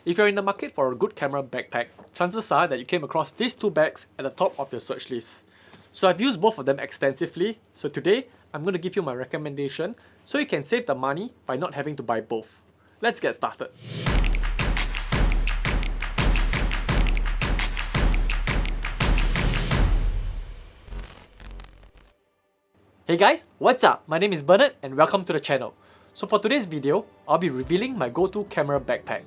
If you're in the market for a good camera backpack, chances are that you came across these two bags at the top of your search list. So I've used both of them extensively, so today I'm going to give you my recommendation so you can save the money by not having to buy both. Let's get started. Hey guys, what's up? My name is Bernard and welcome to the channel. So for today's video, I'll be revealing my go-to camera backpack.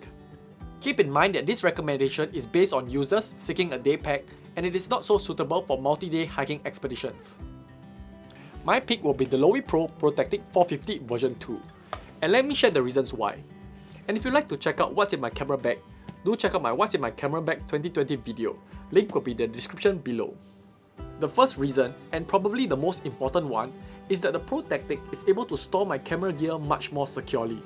Keep in mind that this recommendation is based on users seeking a day pack and it is not so suitable for multi-day hiking expeditions. My pick will be the Lowepro Protactic 450 version 2. And let me share the reasons why. And if you'd like to check out what's in my camera bag, do check out my What's in my camera bag 2020 video. Link will be in the description below. The first reason, and probably the most important one, is that the Protactic is able to store my camera gear much more securely.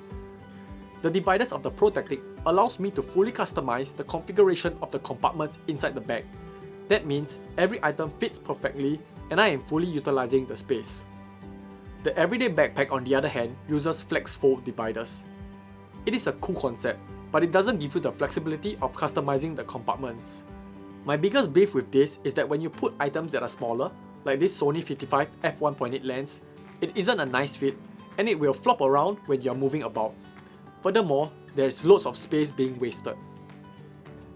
The dividers of the Protactic allows me to fully customize the configuration of the compartments inside the bag. That means every item fits perfectly and I am fully utilizing the space. The Everyday Backpack on the other hand uses flex fold dividers. It is a cool concept, but it doesn't give you the flexibility of customizing the compartments. My biggest beef with this is that when you put items that are smaller, like this Sony 55 f1.8 lens, it isn't a nice fit and it will flop around when you are moving about. Furthermore, there is loads of space being wasted.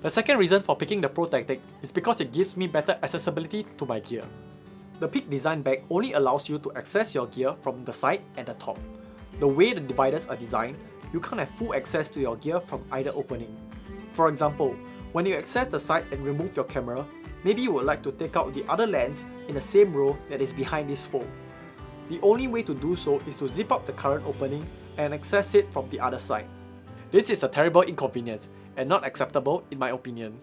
The second reason for picking the Protactic is because it gives me better accessibility to my gear. The Peak Design bag only allows you to access your gear from the side and the top. The way the dividers are designed, you can't have full access to your gear from either opening. For example, when you access the side and remove your camera, maybe you would like to take out the other lens in the same row that is behind this fold. The only way to do so is to zip up the current opening and access it from the other side. This is a terrible inconvenience and not acceptable in my opinion.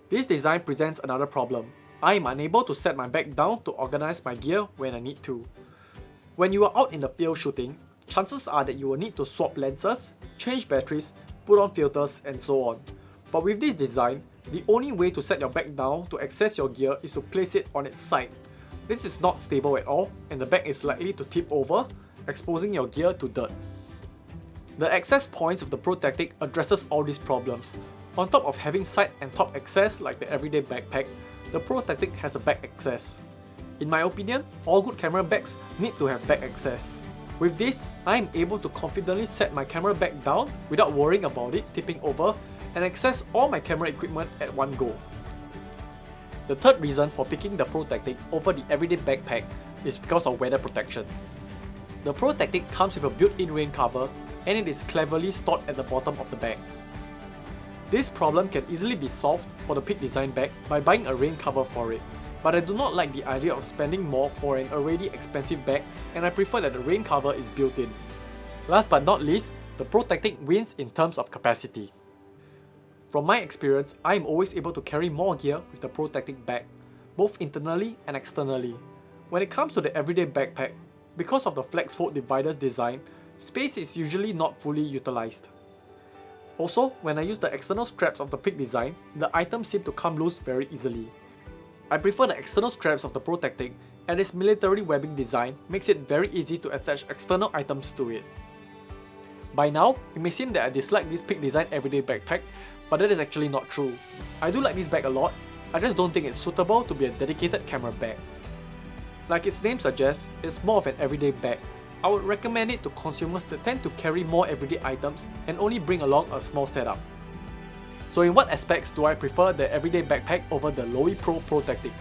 This design presents another problem. I am unable to set my bag down to organize my gear when I need to. When you are out in the field shooting, chances are that you will need to swap lenses, change batteries, put on filters, and so on. But with this design, the only way to set your bag down to access your gear is to place it on its side. This is not stable at all and the bag is likely to tip over, exposing your gear to dirt. The access points of the Protactic addresses all these problems. On top of having side and top access like the Everyday Backpack, the Protactic has a back access. In my opinion, all good camera bags need to have back access. With this, I am able to confidently set my camera bag down without worrying about it tipping over and access all my camera equipment at one go. The third reason for picking the Protactic over the Everyday Backpack is because of weather protection. The Protactic comes with a built-in rain cover and it is cleverly stored at the bottom of the bag. This problem can easily be solved for the Peak Design bag by buying a rain cover for it, but I do not like the idea of spending more for an already expensive bag and I prefer that the rain cover is built in. Last but not least, the Protactic wins in terms of capacity. From my experience, I am always able to carry more gear with the Protactic bag, both internally and externally. When it comes to the Everyday Backpack, because of the flex fold dividers design, space is usually not fully utilized. Also, when I use the external straps of the Peak Design, the items seem to come loose very easily. I prefer the external straps of the Protactic and its military webbing design makes it very easy to attach external items to it. By now, it may seem that I dislike this Peak Design Everyday Backpack, but that is actually not true. I do like this bag a lot, I just don't think it's suitable to be a dedicated camera bag. Like its name suggests, it's more of an everyday bag. I would recommend it to consumers that tend to carry more everyday items and only bring along a small setup. So in what aspects do I prefer the Everyday Backpack over the Lowepro Protactic?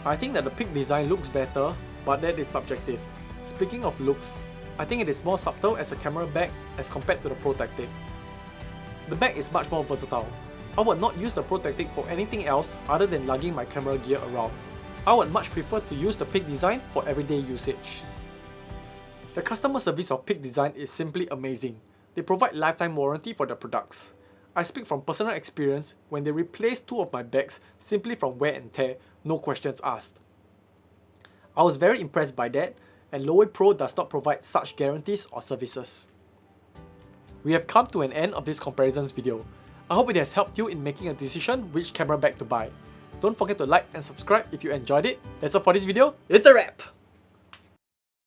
I think that the Peak Design looks better, but that is subjective. Speaking of looks, I think it is more subtle as a camera bag as compared to the Protactic. The bag is much more versatile. I would not use the Protactic for anything else other than lugging my camera gear around. I would much prefer to use the Peak Design for everyday usage. The customer service of Peak Design is simply amazing. They provide lifetime warranty for their products. I speak from personal experience when they replaced two of my bags simply from wear and tear, no questions asked. I was very impressed by that, and Lowepro does not provide such guarantees or services. We have come to an end of this comparisons video. I hope it has helped you in making a decision which camera bag to buy. Don't forget to like and subscribe if you enjoyed it. That's all for this video. It's a wrap!